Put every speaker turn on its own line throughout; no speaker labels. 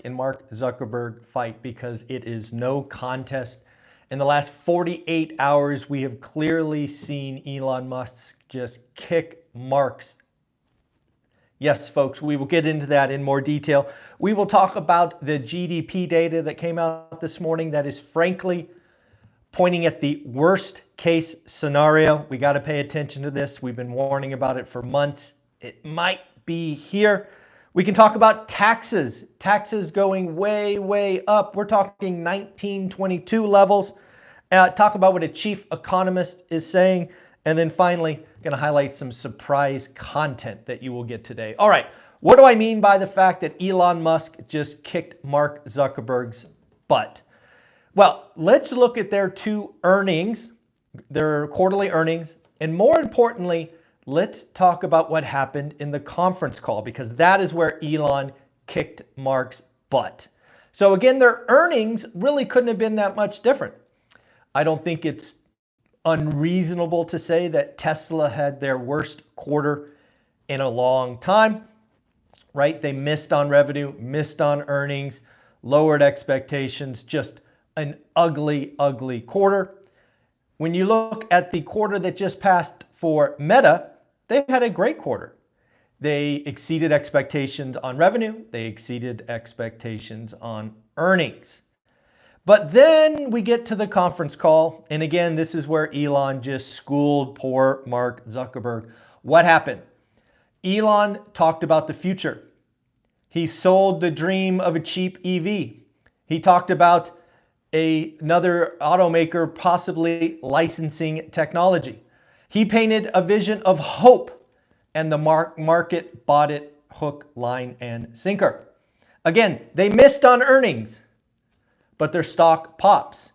and Mark Zuckerberg fight, because it is no contest. In the last 48 hours, we have clearly seen Elon Musk just kick Mark's. Yes, folks, we will get into that in more detail. We will talk about the GDP data that came out this morning that is frankly pointing at the worst case scenario. We got to pay attention to this. We've been warning about it for months. It might be here. We can talk about taxes. Taxes going way, way up. We're talking 1922 levels. Talk about what a chief economist is saying. And then finally, going to highlight some surprise content that you will get today. All right, what do I mean by the fact that Elon Musk just kicked Mark Zuckerberg's butt? Well, let's look at their two earnings, their quarterly earnings, and more importantly, let's talk about what happened in the conference call, because that is where Elon kicked Mark's butt. So again, their earnings really couldn't have been that much different. I don't think it's unreasonable to say that Tesla had their worst quarter in a long time, right? They missed on revenue, missed on earnings, lowered expectations, just an ugly, ugly quarter. When you look at the quarter that just passed for Meta, they had a great quarter. They exceeded expectations on revenue. They exceeded expectations on earnings. But then we get to the conference call. And again, this is where Elon just schooled poor Mark Zuckerberg. What happened? Elon talked about the future. He sold the dream of a cheap EV. He talked about another automaker possibly licensing technology. He painted a vision of hope, and the market bought it hook, line, and sinker. Again, they missed on earnings, but their stock pops.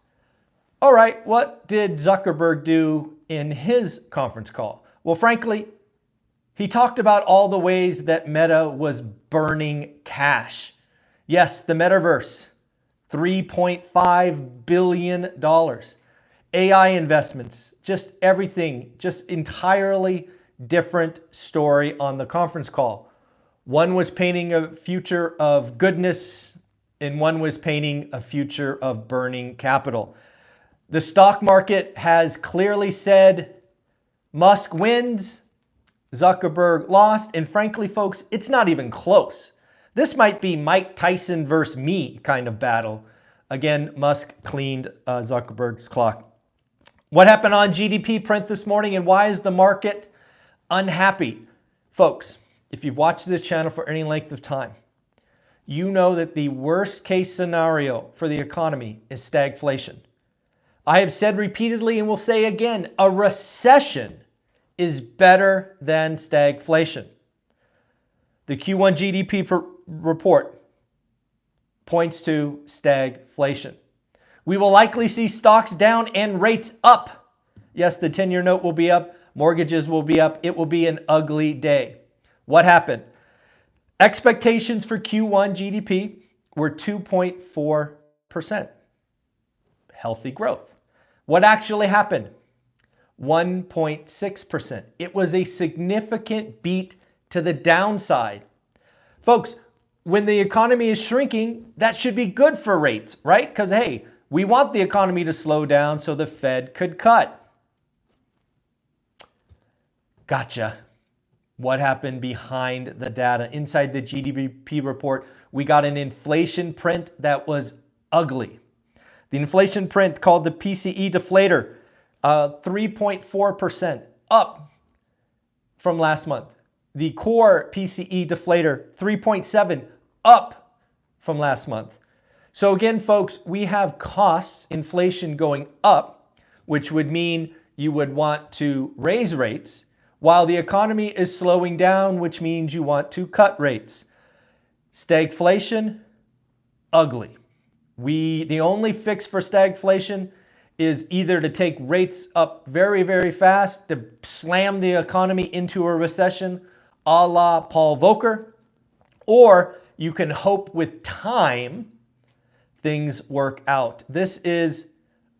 All right, what did Zuckerberg do in his conference call? Well, frankly, he talked about all the ways that Meta was burning cash. Yes, the metaverse, $3.5 billion. AI investments, just everything, just entirely different story on the conference call. One was painting a future of goodness, and one was painting a future of burning capital. The stock market has clearly said Musk wins, Zuckerberg lost, and frankly, folks, it's not even close. This might be Mike Tyson versus me kind of battle. Again, Musk cleaned Zuckerberg's clock. What happened on GDP print this morning, and why is the market unhappy? Folks, if you've watched this channel for any length of time, you know that the worst case scenario for the economy is stagflation. I have said repeatedly and will say again, a recession is better than stagflation. The Q1 GDP report points to stagflation. We will likely see stocks down and rates up. Yes, the 10-year note will be up. Mortgages will be up. It will be an ugly day. What happened? Expectations for Q1 GDP were 2.4%. Healthy growth. What actually happened? 1.6%. It was a significant beat to the downside. Folks, when the economy is shrinking, that should be good for rates, right? Because, hey, we want the economy to slow down so the Fed could cut. Gotcha. What happened behind the data? Inside the GDP report, we got an inflation print that was ugly. The inflation print called the PCE deflator, 3.4% up from last month. The core PCE deflator, 3.7 up from last month. So again, folks, we have costs, inflation going up, which would mean you would want to raise rates, while the economy is slowing down, which means you want to cut rates. Stagflation, ugly. The only fix for stagflation is either to take rates up very, very fast, to slam the economy into a recession, a la Paul Volcker, or you can hope with time things work out. This is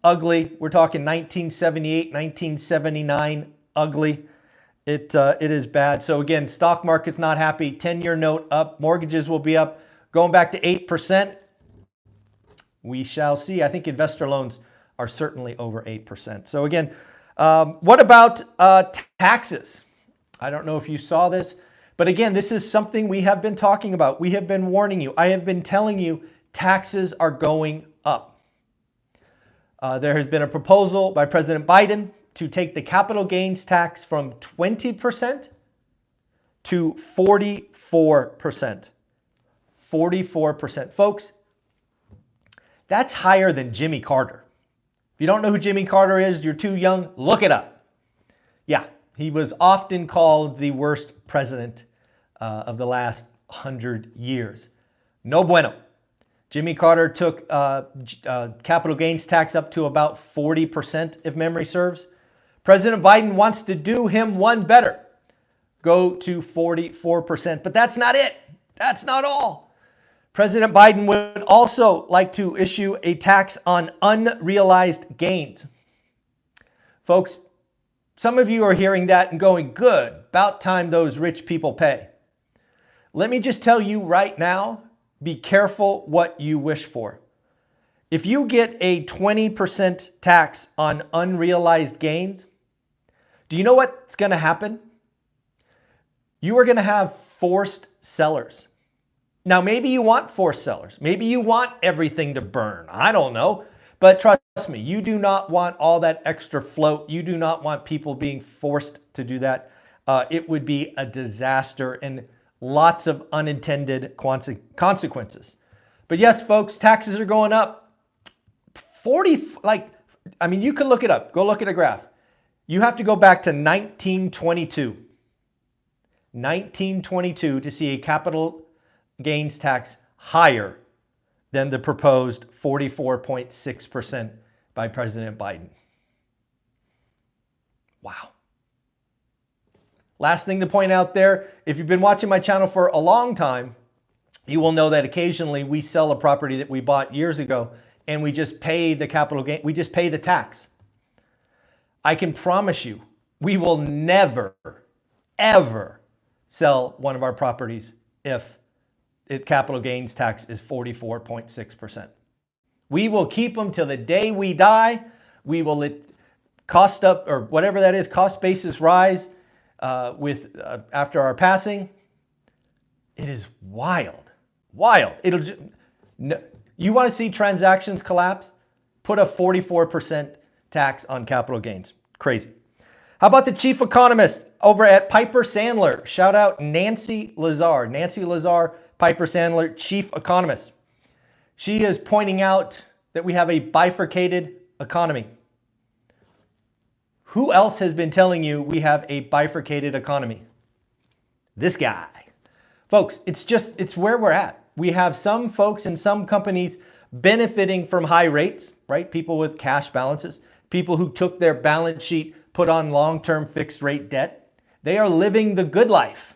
ugly. We're talking 1978, 1979, ugly. It is bad. So again, stock market's not happy. 10-year note up. Mortgages will be up. going back to 8%? We shall see. I think investor loans are certainly over 8%. So again, what about taxes? I don't know if you saw this, but again, this is something we have been talking about. We have been warning you. I have been telling you taxes are going up. There has been a proposal by President Biden to take the capital gains tax from 20% to 44%. 44%. Folks, that's higher than Jimmy Carter. If you don't know who Jimmy Carter is, you're too young, look it up. Yeah, he was often called the worst president of the last 100 years. No bueno. Jimmy Carter took capital gains tax up to about 40%, if memory serves. President Biden wants to do him one better. Go to 44%. But that's not it. That's not all. President Biden would also like to issue a tax on unrealized gains. Folks, some of you are hearing that and going, good, about time those rich people pay. Let me just tell you right now, be careful what you wish for. If you get a 20% tax on unrealized gains, do you know what's going to happen? You are going to have forced sellers. Now, maybe you want forced sellers. Maybe you want everything to burn. I don't know. But trust me, you do not want all that extra float. You do not want people being forced to do that. It would be a disaster and lots of unintended consequences. But yes, folks, taxes are going up. You can look it up. Go look at a graph. You have to go back to 1922. 1922 to see a capital gains tax higher than the proposed 44.6% by President Biden. Wow. Last thing to point out there, if you've been watching my channel for a long time, you will know that occasionally we sell a property that we bought years ago and we just pay the capital gain, we just pay the tax. I can promise you, we will never, ever sell one of our properties if capital gains tax is 44.6%. We will keep them till the day we die. We will let cost up, or whatever that is, cost basis rise after our passing. It is wild, wild. You want to see transactions collapse? Put a 44% tax on capital gains. Crazy. How about the chief economist over at Piper Sandler? Shout out Nancy Lazar. Nancy Lazar, Piper Sandler, chief economist. She is pointing out that we have a bifurcated economy. Who else has been telling you we have a bifurcated economy? This guy. Folks, it's where we're at. We have some folks and some companies benefiting from high rates, right? People with cash balances, people who took their balance sheet, put on long-term fixed rate debt. They are living the good life.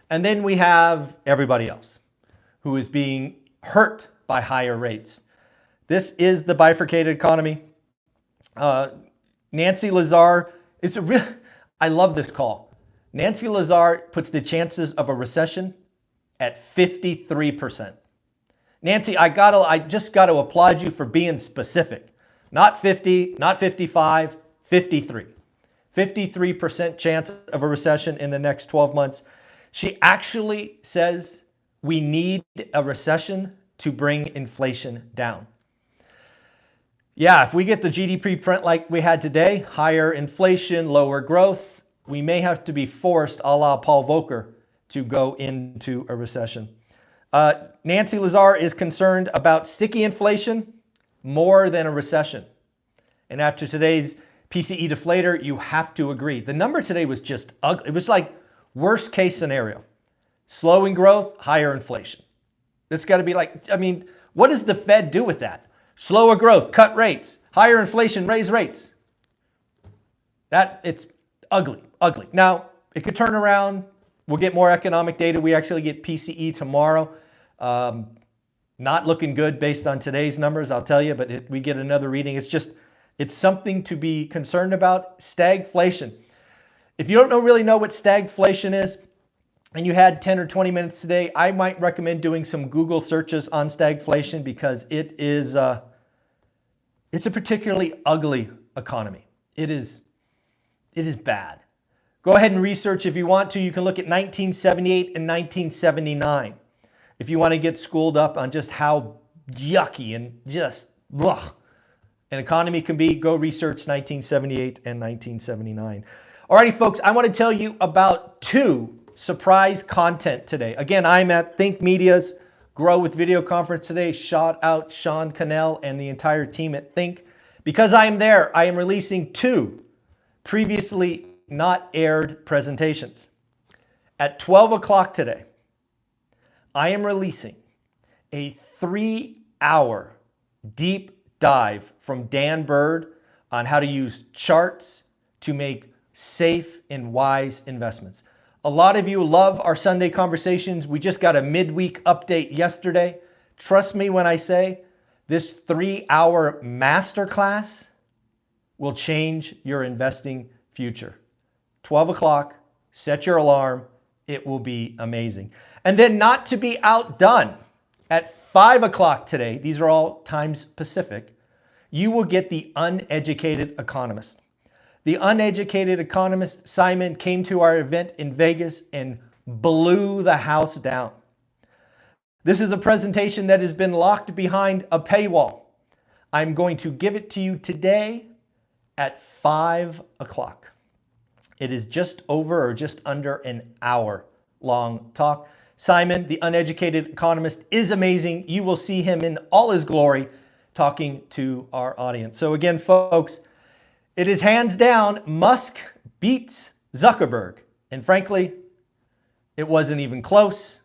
And then we have everybody else who is being hurt by higher rates. This is the bifurcated economy. Nancy Lazar, I love this call. Nancy Lazar puts the chances of a recession at 53%. Nancy, I just got to applaud you for being specific. Not 50, not 55, 53. 53% chance of a recession in the next 12 months. She actually says we need a recession to bring inflation down. Yeah, if we get the GDP print like we had today, higher inflation, lower growth, we may have to be forced, a la Paul Volcker, to go into a recession. Nancy Lazar is concerned about sticky inflation more than a recession. And after today's PCE deflator, you have to agree. The number today was just ugly. It was like worst case scenario. Slowing growth, higher inflation. It's got to be like, what does the Fed do with that? Slower growth, cut rates. Higher inflation, raise rates. It's ugly, ugly. Now, it could turn around. We'll get more economic data. We actually get PCE tomorrow. Not looking good based on today's numbers, I'll tell you, but we get another reading. It's something to be concerned about. Stagflation. If you don't really know what stagflation is, and you had 10 or 20 minutes today, I might recommend doing some Google searches on stagflation because it's a particularly ugly economy. It is bad. Go ahead and research if you want to. You can look at 1978 and 1979 if you want to get schooled up on just how yucky and just ugh, an economy can be. Go research 1978 and 1979. Alrighty, folks, I want to tell you about 2 surprise content today. Again, I'm at Think Media's Grow with Video conference today. Shout out Sean Cannell and the entire team at Think. Because I am there, I am releasing 2 previously not aired presentations. At 12 o'clock today, I am releasing a 3-hour deep dive from Dan Bird on how to use charts to make safe and wise investments. A lot of you love our Sunday conversations. We just got a midweek update yesterday. Trust me when I say this 3-hour masterclass will change your investing future. 12 o'clock, set your alarm. It will be amazing. And then not to be outdone, at 5 o'clock today, these are all times Pacific, you will get the Uneducated Economist. The Uneducated Economist, Simon, came to our event in Vegas and blew the house down. This is a presentation that has been locked behind a paywall. I'm going to give it to you today at 5 o'clock. It is just over or just under an hour long talk. Simon, the Uneducated Economist, is amazing. You will see him in all his glory talking to our audience. So again, folks, it is hands down Musk beats Zuckerberg. And frankly, it wasn't even close.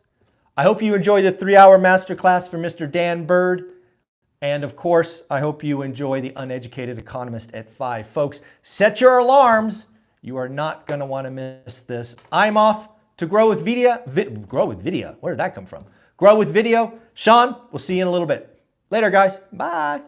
I hope you enjoy the 3-hour masterclass from Mr. Dan Bird. And of course, I hope you enjoy the Uneducated Economist at 5. Folks, set your alarms. You are not going to want to miss this. I'm off to Grow with Video. Grow with Video? Where did that come from? Grow with Video. Sean, we'll see you in a little bit. Later, guys. Bye.